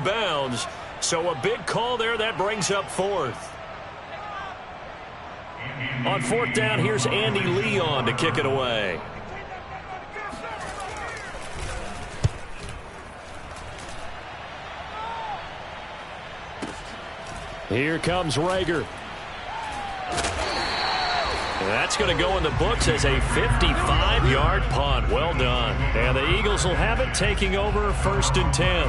bounds. So a big call there. That brings up fourth. On fourth down, here's Andy Leon to kick it away. Here comes Rager. That's going to go in the books as a 55-yard punt. Well done. And the Eagles will have it, taking over 1st and 10.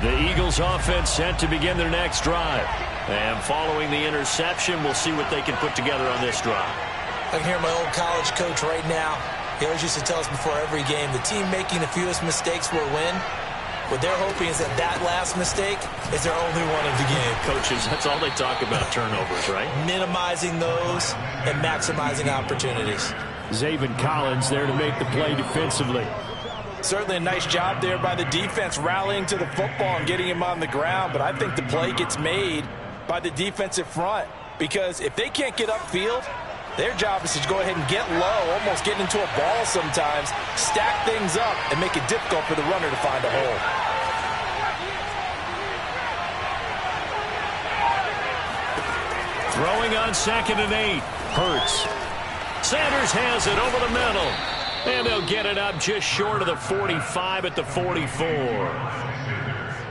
The Eagles offense set to begin their next drive. And following the interception, we'll see what they can put together on this drive. I can hear my old college coach right now. He always used to tell us before every game, the team making the fewest mistakes will win. What they're hoping is that last mistake is their only one of the game. Coaches, that's all they talk about, turnovers, right? Minimizing those and maximizing opportunities. Zaven Collins there to make the play defensively. Certainly a nice job there by the defense rallying to the football and getting him on the ground. But I think the play gets made by the defensive front, because if they can't get upfield, their job is to go ahead and get low, almost get into a ball sometimes, stack things up, and make it difficult for the runner to find a hole. Throwing on 2nd and 8. Hurts. Sanders has it over the middle. And they'll get it up just short of the 45 at the 44.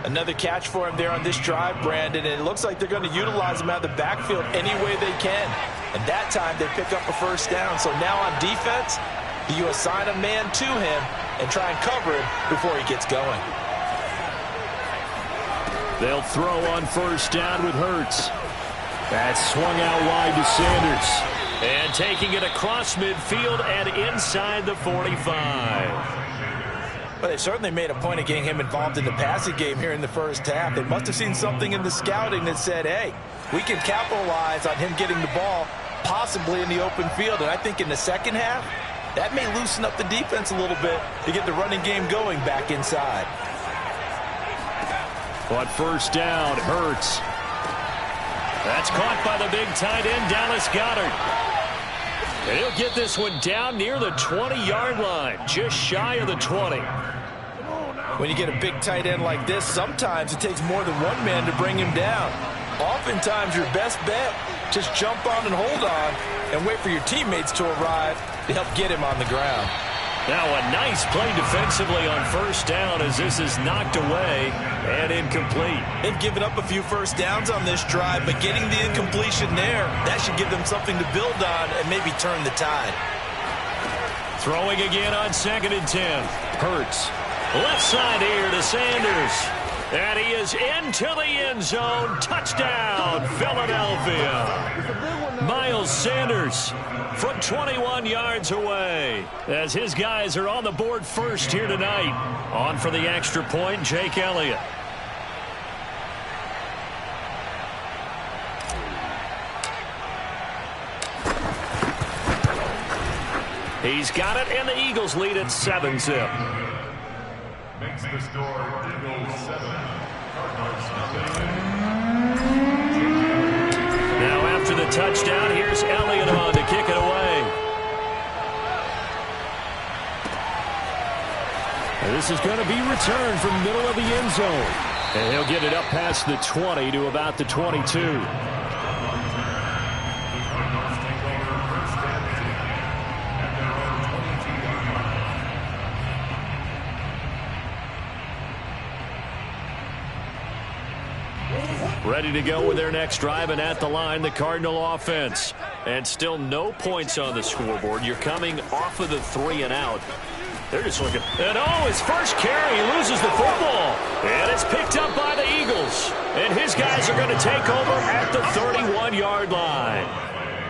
Another catch for him there on this drive, Brandon, and it looks like they're going to utilize him out of the backfield any way they can. And that time they pick up a 1st down. So now on defense, you assign a man to him and try and cover him before he gets going. They'll throw on 1st down with Hurts. That's swung out wide to Sanders. And taking it across midfield and inside the 45. Well, they certainly made a point of getting him involved in the passing game here in the 1st half. They must have seen something in the scouting that said, hey, we can capitalize on him getting the ball possibly in the open field. And I think in the 2nd half, that may loosen up the defense a little bit to get the running game going back inside. But 1st down, Hurts. That's caught by the big tight end, Dallas Goedert. And he'll get this one down near the 20-yard line, just shy of the 20. When you get a big tight end like this, sometimes it takes more than one man to bring him down. Oftentimes, your best bet, just jump on and hold on and wait for your teammates to arrive to help get him on the ground. Now a nice play defensively on 1st down as this is knocked away and incomplete. They've given up a few 1st downs on this drive, but getting the incompletion there, that should give them something to build on and maybe turn the tide. Throwing again on 2nd and 10. Hurts. Left side here to Sanders. And he is into the end zone. Touchdown, Philadelphia. Miles Sanders from 21 yards away, as his guys are on the board first here tonight. On for the extra point, Jake Elliott. He's got it, and the Eagles lead at 7-zip. Makes the score Eagles 7, Cardinals 0. Now after the touchdown, here's Elliott on to kick it away. And this is going to be returned from the middle of the end zone. And he'll get it up past the 20 to about the 22. Ready to go with their next drive, and at the line, the Cardinal offense. And still no points on the scoreboard. You're coming off of the 3 and out. They're just looking. And oh, his first carry, he loses the football. And it's picked up by the Eagles. And his guys are going to take over at the 31-yard line.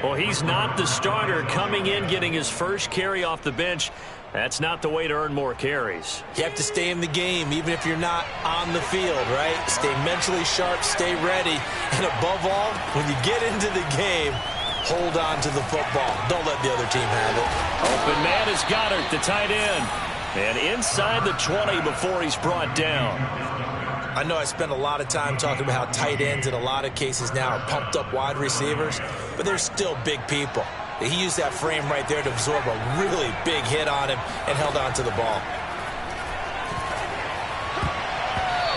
Well, he's not the starter coming in, getting his first carry off the bench. That's not the way to earn more carries. You have to stay in the game, even if you're not on the field, right? Stay mentally sharp, stay ready. And above all, when you get into the game, hold on to the football. Don't let the other team have it. Open man is Goedert, the tight end. And inside the 20 before he's brought down. I know I spend a lot of time talking about how tight ends in a lot of cases now are pumped up wide receivers, but they're still big people. He used that frame right there to absorb a really big hit on him and held on to the ball.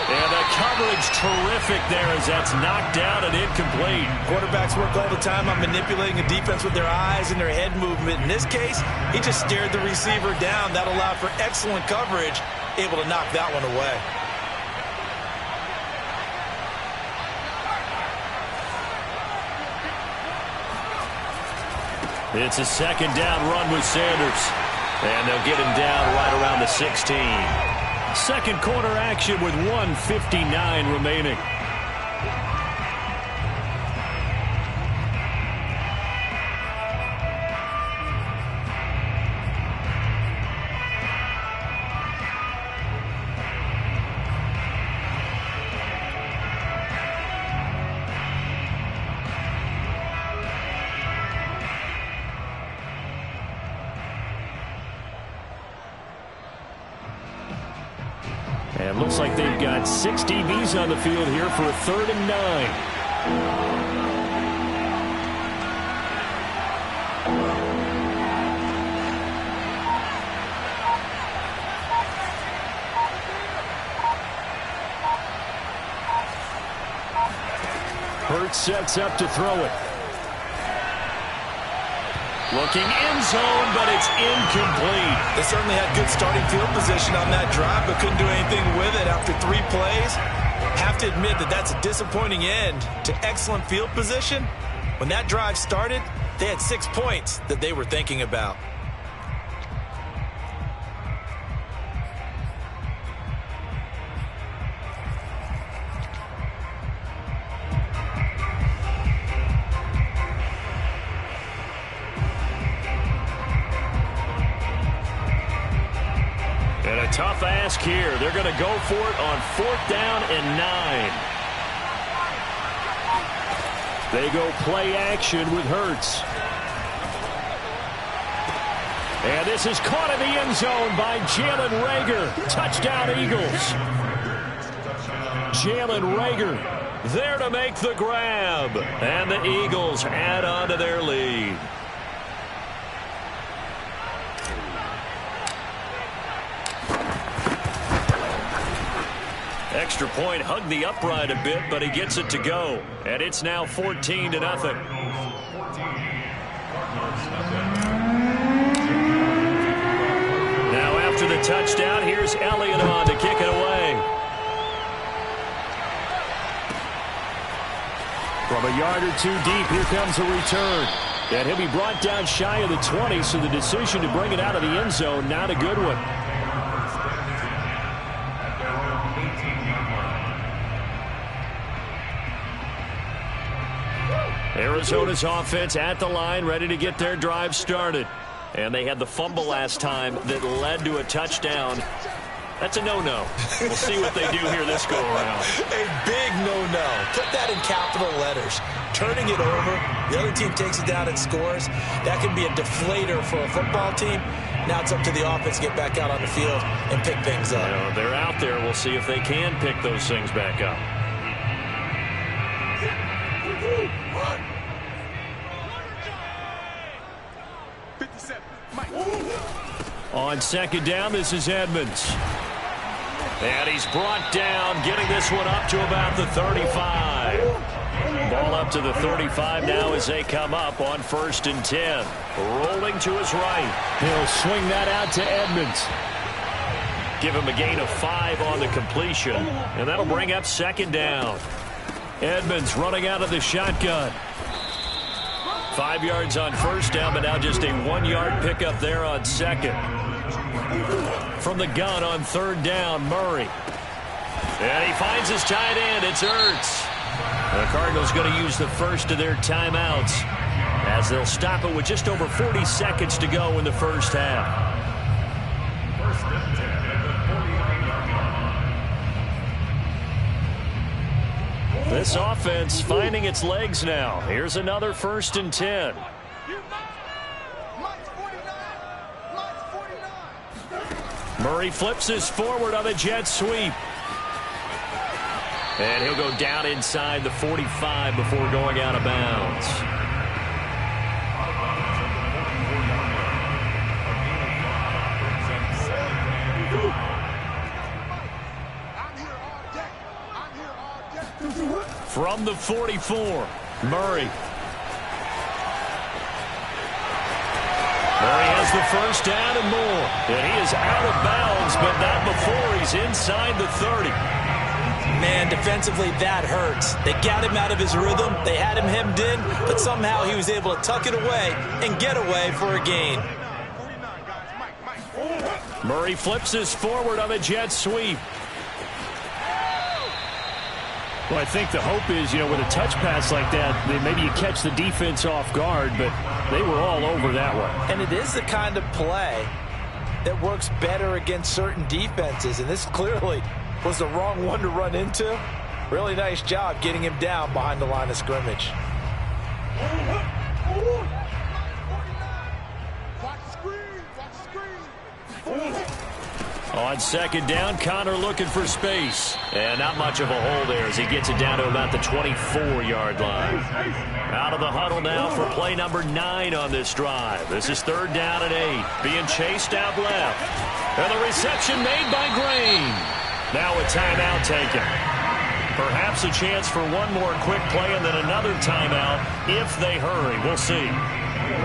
And the coverage terrific there as that's knocked down and incomplete. Quarterbacks work all the time on manipulating a defense with their eyes and their head movement. In this case, he just stared the receiver down. That allowed for excellent coverage, able to knock that one away. It's a second down run with Sanders. And they'll get him down right around the 16. Second quarter action with 1:59 remaining. And looks like they've got 6 DBs on the field here for a 3rd and 9. Hurts sets up to throw it. Looking end zone, but it's incomplete. They certainly had good starting field position on that drive, but couldn't do anything with it after 3 plays. Have to admit that that's a disappointing end to excellent field position. When that drive started, they had 6 points that they were thinking about. Tough ask here. They're going to go for it on 4th down and 9. They go play action with Hurts. And this is caught in the end zone by Jalen Reagor. Touchdown, Eagles. Jalen Reagor there to make the grab. And the Eagles add on to their lead. Extra point, hugged the upright a bit, but he gets it to go. And it's now 14-0. Now after the touchdown, here's Elliott on to kick it away. From a yard or 2 deep, here comes a return. And he'll be brought down shy of the 20, so the decision to bring it out of the end zone, not a good one. Arizona's offense at the line, ready to get their drive started. And they had the fumble last time that led to a touchdown. That's a no-no. We'll see what they do here this go-around. A big no-no. Put that in capital letters. Turning it over, the other team takes it down and scores. That can be a deflator for a football team. Now it's up to the offense to get back out on the field and pick things up. You know, they're out there. We'll see if they can pick those things back up. On second down, this is Edmonds. And he's brought down, getting this one up to about the 35. Ball up to the 35 now as they come up on 1st and 10. Rolling to his right. He'll swing that out to Edmonds. Give him a gain of 5 on the completion. And that'll bring up 2nd down. Edmonds running out of the shotgun. 5 yards on 1st down, but now just a 1-yard pickup there on 2nd. From the gun on 3rd down, Murray. And he finds his tight end. It's Ertz. The Cardinals going to use the first of their timeouts as they'll stop it with just over 40 seconds to go in the first half. This offense finding its legs now. Here's another 1st and 10. Murray flips this forward on a jet sweep. And he'll go down inside the 45 before going out of bounds. From the 44, Murray. Murray has the first down and more. And he is out of bounds, but not before he's inside the 30. Man, defensively, that hurts. They got him out of his rhythm. They had him hemmed in, but somehow he was able to tuck it away and get away for a gain. Murray flips this forward on the jet sweep. Well, I think the hope is, with a touch pass like that, maybe you catch the defense off guard, but they were all over that one. And it is the kind of play that works better against certain defenses, and this clearly was the wrong one to run into. Really nice job getting him down behind the line of scrimmage. On second down, Connor looking for space. And not much of a hole there as he gets it down to about the 24-yard line. Out of the huddle now for play number 9 on this drive. This is 3rd down and 8. Being chased out left. And the reception made by Green. Now a timeout taken. Perhaps a chance for one more quick play and then another timeout if they hurry. We'll see.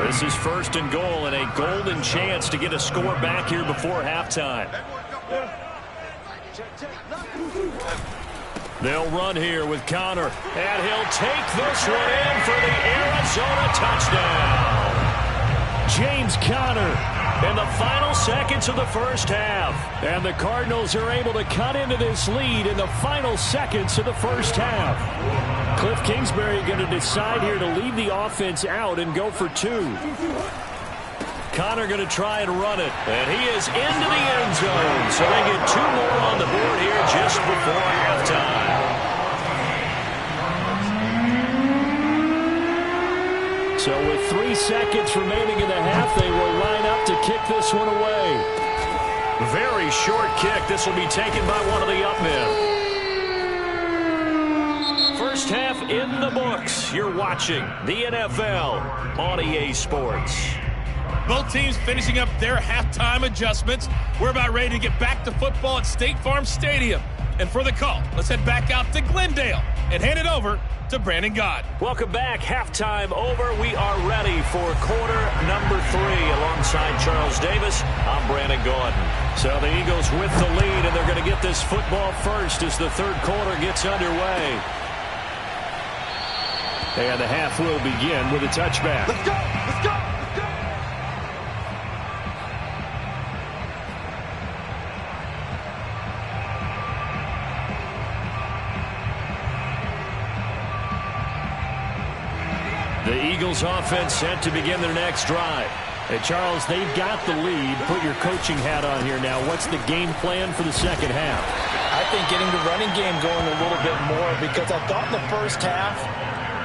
This is 1st and goal and a golden chance to get a score back here before halftime. They'll run here with Connor, and he'll take this one in for the Arizona touchdown. James Conner in the final seconds of the first half. And the Cardinals are able to cut into this lead in the final seconds of the first half. Cliff Kingsbury going to decide here to leave the offense out and go for 2. Connor going to try and run it. And he is into the end zone. So they get 2 more on the board here just before halftime. So with 3 seconds remaining in the half, they will line up to kick this one away. Very short kick. This will be taken by one of the up men. First half in the books. You're watching the NFL on EA Sports. Both teams finishing up their halftime adjustments. We're about ready to get back to football at State Farm Stadium. And for the call, let's head back out to Glendale and hand it over to Brandon Gaudin. Welcome back. Halftime over. We are ready for quarter number 3 alongside Charles Davis. I'm Brandon Gaudin. So the Eagles with the lead, and they're going to get this football first as the 3rd quarter gets underway. And the half will begin with a touchback. Let's go! Let's go! Let's go! The Eagles offense set to begin their next drive. Hey, Charles, they've got the lead. Put your coaching hat on here now. What's the game plan for the second half? I think getting the running game going a little bit more, because I thought in the first half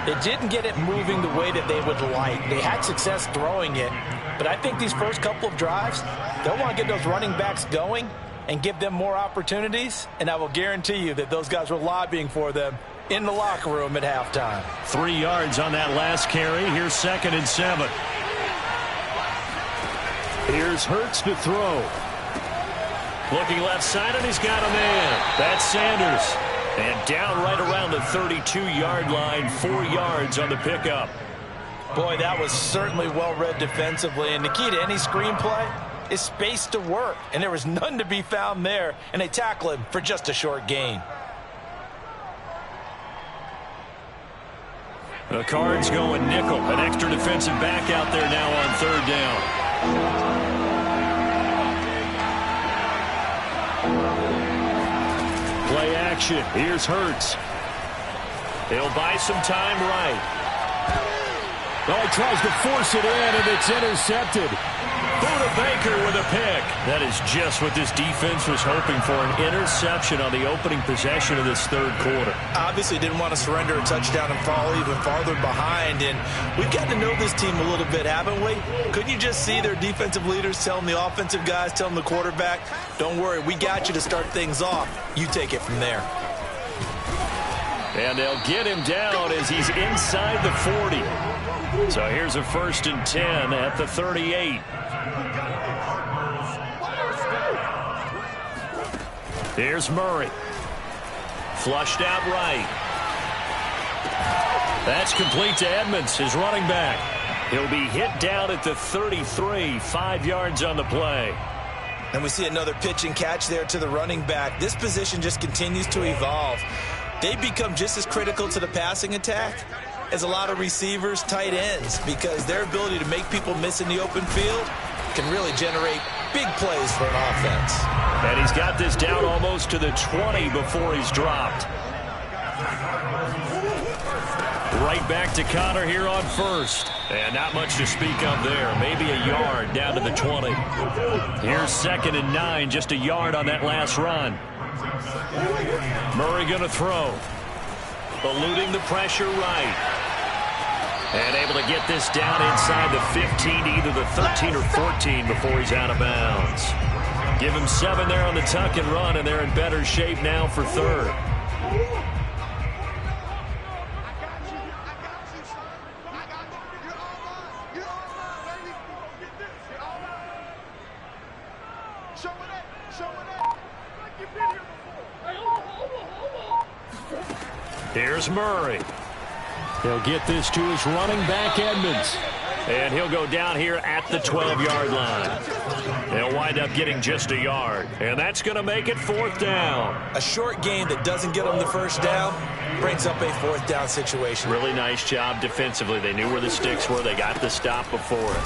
they didn't get it moving the way that they would like. They had success throwing it, but I think these first couple of drives, they'll want to get those running backs going and give them more opportunities, and I will guarantee you that those guys were lobbying for them in the locker room at halftime. 3 yards on that last carry. Here's 2nd and 7. Here's Hurts to throw. Looking left side, and he's got a man. That's Sanders. And down right around the 32-yard line, 4 yards on the pickup. Boy, that was certainly well-read defensively. And the key to any screenplay is space to work. And there was none to be found there. And they tackle him for just a short gain. The Cards going nickel. An extra defensive back out there now on 3rd down. Play action. Here's Hurts. He'll buy some time right. Oh, he tries to force it in, and it's intercepted. Buda Baker with a pick. That is just what this defense was hoping for, an interception on the opening possession of this 3rd quarter. Obviously didn't want to surrender a touchdown and fall even farther behind. And we've got to know this team a little bit, haven't we? Couldn't you just see their defensive leaders telling the offensive guys, telling the quarterback, don't worry, we got you to start things off. You take it from there. And they'll get him down as he's inside the 40. So here's a 1st and 10 at the 38. Here's Murray. Flushed out right. That's complete to Edmonds, his running back. He'll be hit down at the 33, 5 yards on the play. And we see another pitch and catch there to the running back. This position just continues to evolve. They become just as critical to the passing attack as a lot of receivers, tight ends, because their ability to make people miss in the open field can really generate big plays for an offense. And he's got this down almost to the 20 before he's dropped. Right back to Connor here on 1st. And not much to speak of there. Maybe a yard down to the 20. Here's 2nd and 9, just a yard on that last run. Murray going to throw. Eluding the pressure right. And able to get this down inside the 15 to either the 13 or 14 before he's out of bounds. Give him 7 there on the tuck and run, and they're in better shape now for 3rd. Here's Murray. He'll get this to his running back, Edmonds. And he'll go down here at the 12-yard line. They'll wind up getting just a yard. And that's going to make it 4th down. A short gain that doesn't get them the first down brings up a 4th down situation. Really nice job defensively. They knew where the sticks were. They got the stop before it.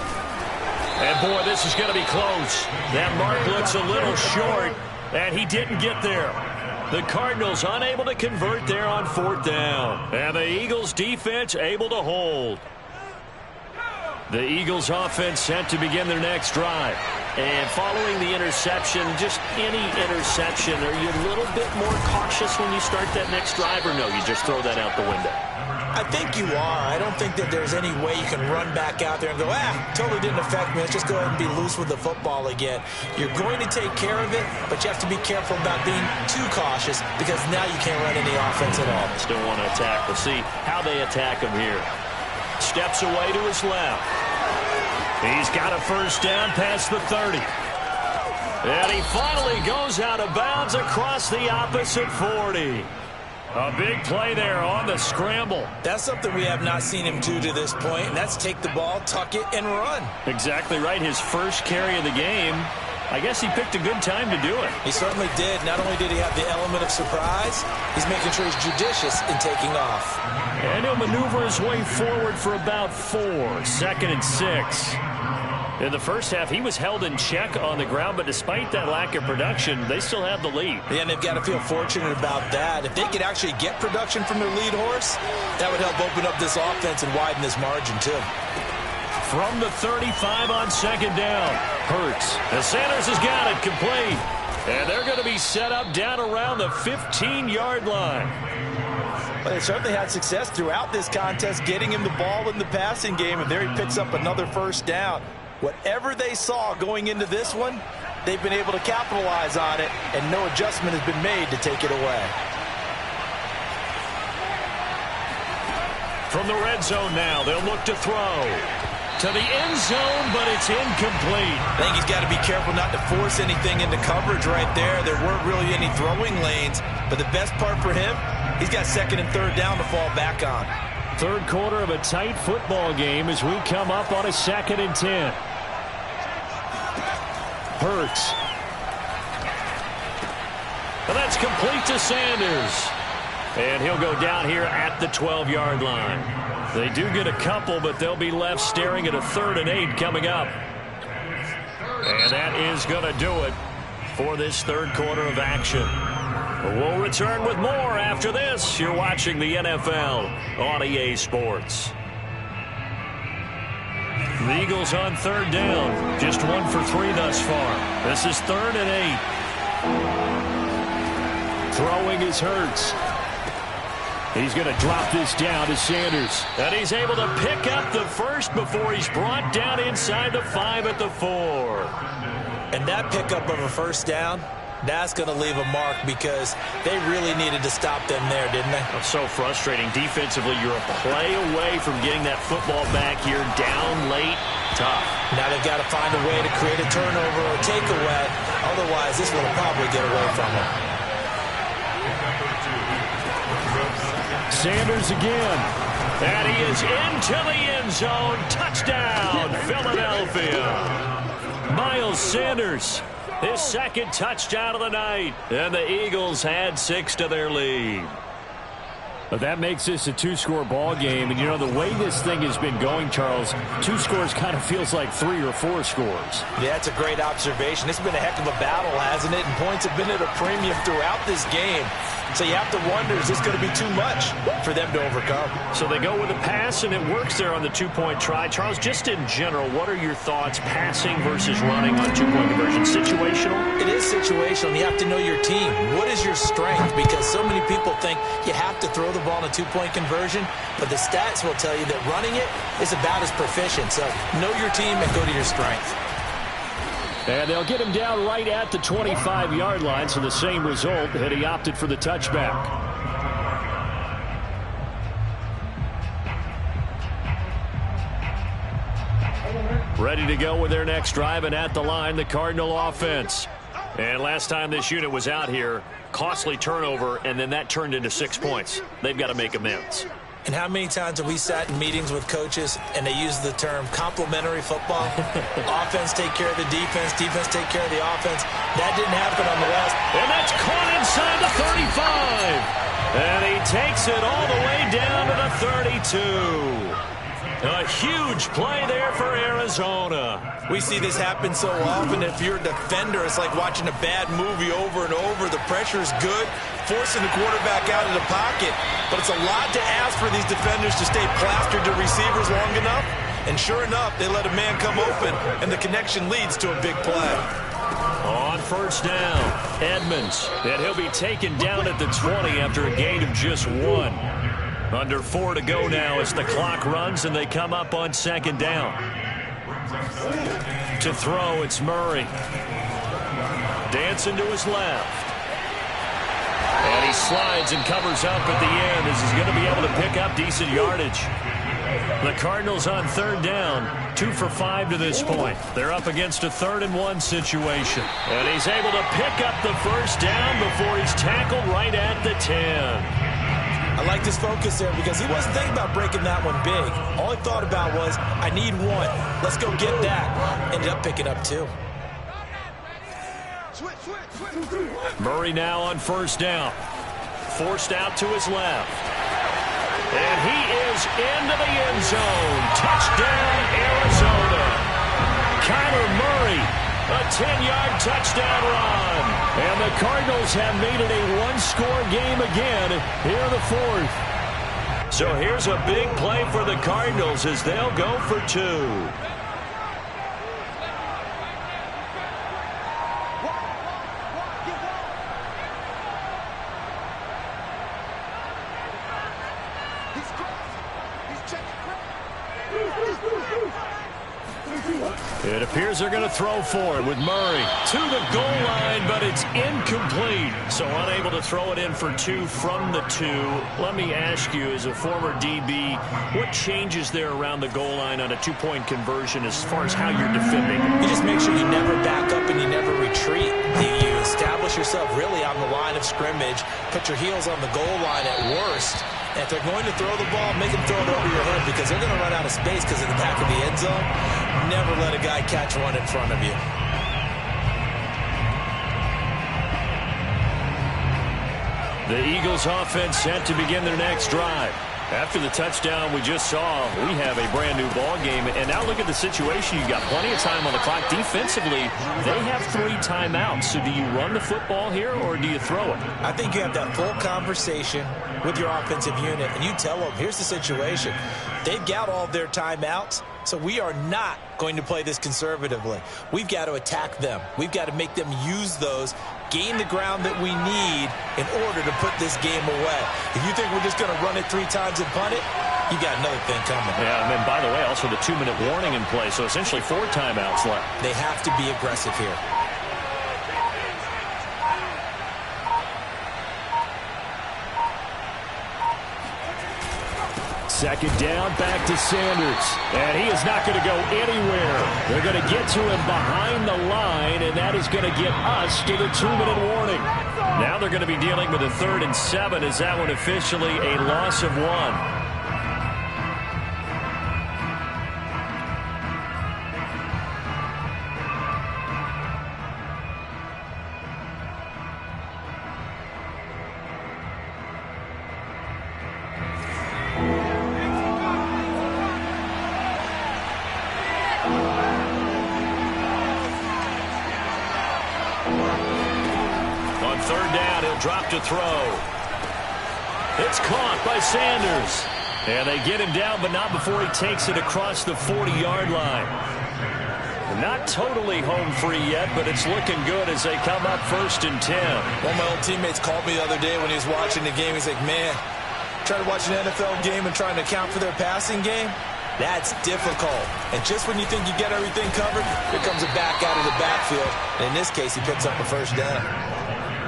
And, boy, this is going to be close. That mark looks a little short, and he didn't get there. The Cardinals unable to convert there on 4th down. And the Eagles defense able to hold. The Eagles offense set to begin their next drive. And following the interception, just any interception, are you a little bit more cautious when you start that next drive, or no, you just throw that out the window? I think you are. I don't think that there's any way you can run back out there and go, totally didn't affect me. Let's just go ahead and be loose with the football again. You're going to take care of it, but you have to be careful about being too cautious because now you can't run any offense at all. Still want to attack. We'll see how they attack him here. Steps away to his left. He's got a 1st down past the 30. And he finally goes out of bounds across the opposite 40. A big play there on the scramble. That's something we have not seen him do to this point, and that's take the ball, tuck it, and run. Exactly right. His first carry of the game. I guess he picked a good time to do it. He certainly did. Not only did he have the element of surprise, he's making sure he's judicious in taking off. And he'll maneuver his way forward for about 4. 2nd and 6. In the first half, he was held in check on the ground, but despite that lack of production, they still have the lead. Yeah, and they've got to feel fortunate about that. If they could actually get production from their lead horse, that would help open up this offense and widen this margin, too. From the 35 on 2nd down, Hurts. And Sanders has got it complete. And they're going to be set up down around the 15-yard line. Well, they certainly had success throughout this contest, getting him the ball in the passing game, and there he picks up another 1st down. Whatever they saw going into this one, they've been able to capitalize on it, and no adjustment has been made to take it away. From the red zone now, they'll look to throw. To the end zone, but it's incomplete. I think he's got to be careful not to force anything into coverage right there. There weren't really any throwing lanes, but the best part for him, he's got 2nd and 3rd down to fall back on. 3rd quarter of a tight football game as we come up on a 2nd and 10. Hurts. And that's complete to Sanders. And he'll go down here at the 12-yard line. They do get a couple, but they'll be left staring at a 3rd and 8 coming up. And that is going to do it for this 3rd quarter of action. We'll return with more after this. You're watching the NFL on EA Sports. The Eagles on 3rd down. Just 1 for 3 thus far. This is 3rd and 8. Throwing is Hurts. He's going to drop this down to Sanders. And he's able to pick up the first before he's brought down inside the 5 at the 4. And that pickup of a 1st down That's going to leave a mark because they really needed to stop them there, didn't they? That's so frustrating. Defensively, you're a play away from getting that football back here. Down late, tough. Now they've got to find a way to create a turnover or takeaway. Otherwise, this will probably get away from them. Sanders again. And he is into the end zone. Touchdown, Philadelphia. Miles Sanders, his second touchdown of the night. And the Eagles add 6 to their lead. But that makes this a 2-score ball game. And, you know, the way this thing has been going, Charles, 2 scores kind of feels like 3 or 4 scores. Yeah, that's a great observation. It's been a heck of a battle, hasn't it? And points have been at a premium throughout this game. So you have to wonder, is this going to be too much for them to overcome? So they go with a pass, and it works there on the 2-point try. Charles, just in general, what are your thoughts passing versus running on 2-point conversion? Situational? It is situational. You have to know your team. What is your strength? Because so many people think you have to throw the ball in a 2-point conversion, but the stats will tell you that running it is about as proficient. So know your team and go to your strength. And they'll get him down right at the 25-yard line, so the same result, and he opted for the touchback. Ready to go with their next drive, and at the line, the Cardinal offense. And last time this unit was out here, costly turnover, and then that turned into 6 points. They've got to make amends. And how many times have we sat in meetings with coaches and they use the term complementary football? Offense take care of the defense, defense take care of the offense. That didn't happen on the last. And that's caught inside the 35. And he takes it all the way down to the 32. A huge play there for Arizona. We see this happen so often. If you're a defender, it's like watching a bad movie over and over. The pressure is good, forcing the quarterback out of the pocket. But it's a lot to ask for these defenders to stay plastered to receivers long enough. And sure enough, they let a man come open, and the connection leads to a big play. On first down, Edmonds. And he'll be taken down at the 20 after a gain of just 1. Under 4 to go now as the clock runs and they come up on second down. To throw, it's Murray. Dancing to his left. And he slides and covers up at the end as he's going to be able to pick up decent yardage. The Cardinals on third down, 2 for 5 to this point. They're up against a 3rd-and-1 situation. And he's able to pick up the first down before he's tackled right at the 10. I like this focus there because he wasn't thinking about breaking that one big. All he thought about was, I need 1. Let's go get that. Ended up picking up 2. Murray now on first down. Forced out to his left. And he is into the end zone. Touchdown, Arizona. Kyler Murray, a 10-yard touchdown run. And the Cardinals have made it a 1-score game again here in the 4th. So here's a big play for the Cardinals as they'll go for 2. It appears they're going to throw for it with Murray to the goal line, but it's incomplete. So unable to throw it in for 2 from the 2. Let me ask you, as a former DB, what changes there around the goal line on a 2-point conversion as far as how you're defending? You just make sure you never back up and you never retreat. You establish yourself really on the line of scrimmage, put your heels on the goal line at worst. And if they're going to throw the ball, make them throw it over your head because they're going to run out of space because of the back of the end zone. Never let a guy catch one in front of you. The Eagles offense set to begin their next drive. After the touchdown we just saw, we have a brand new ball game. And now look at the situation. You've got plenty of time on the clock. Defensively, they have 3 timeouts. So do you run the football here or do you throw it? I think you have that full conversation with your offensive unit, and you tell them, here's the situation. They've got all of their timeouts, so we are not going to play this conservatively. We've got to attack them. We've got to make them use those, gain the ground that we need in order to put this game away. If you think we're just going to run it 3 times and punt it, you got another thing coming. Yeah, and then, by the way, also the 2-minute warning in play, so essentially 4 timeouts left. They have to be aggressive here. Second down, back to Sanders. And he is not going to go anywhere. They're going to get to him behind the line, and that is going to get us to the 2-minute warning. Now they're going to be dealing with a 3rd and 7. Is that one officially a loss of 1? Drop to throw. It's caught by Sanders. And they get him down, but not before he takes it across the 40-yard line. Not totally home free yet, but it's looking good as they come up 1st and 10. One of my old teammates called me the other day when he was watching the game. He's like, man, trying to watch an NFL game and trying to account for their passing game? That's difficult. And just when you think you get everything covered, here comes a back out of the backfield. And in this case, he picks up a 1st down.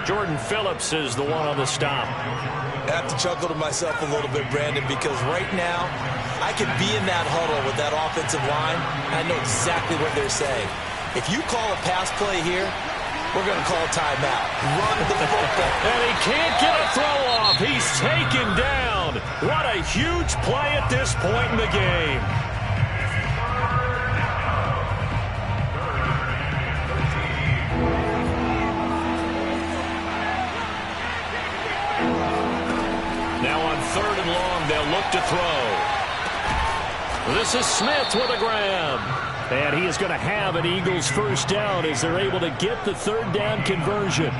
Jordan Phillips is the one on the stop. I have to chuckle to myself a little bit, Brandon, because right now I could be in that huddle with that offensive line, and I know exactly what they're saying. If you call a pass play here, we're going to call a timeout. Run the football. And he can't get a throw off. He's taken down. What a huge play at this point in the game. Now on 3rd and long, they'll look to throw. This is Smith with a grab. And he is going to have an Eagles 1st down as they're able to get the 3rd down conversion.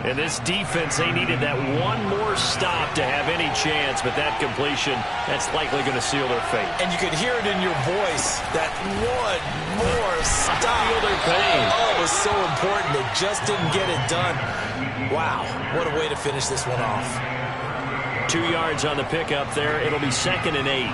And this defense, they needed that one more stop to have any chance, but that completion, that's likely going to seal their fate. And you could hear it in your voice, that one more stop. I feel their pain. Oh, it was so important. They just didn't get it done. Wow, what a way to finish this one off. 2 yards on the pickup there. It'll be 2nd and 8.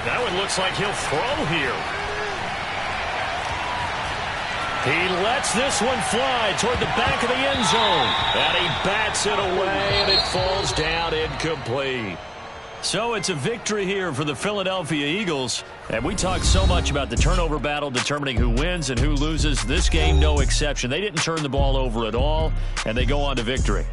That one looks like he'll throw here. He lets this one fly toward the back of the end zone. And he bats it away, and it falls down incomplete. So it's a victory here for the Philadelphia Eagles. And we talked so much about the turnover battle determining who wins and who loses. This game, no exception. They didn't turn the ball over at all, and they go on to victory.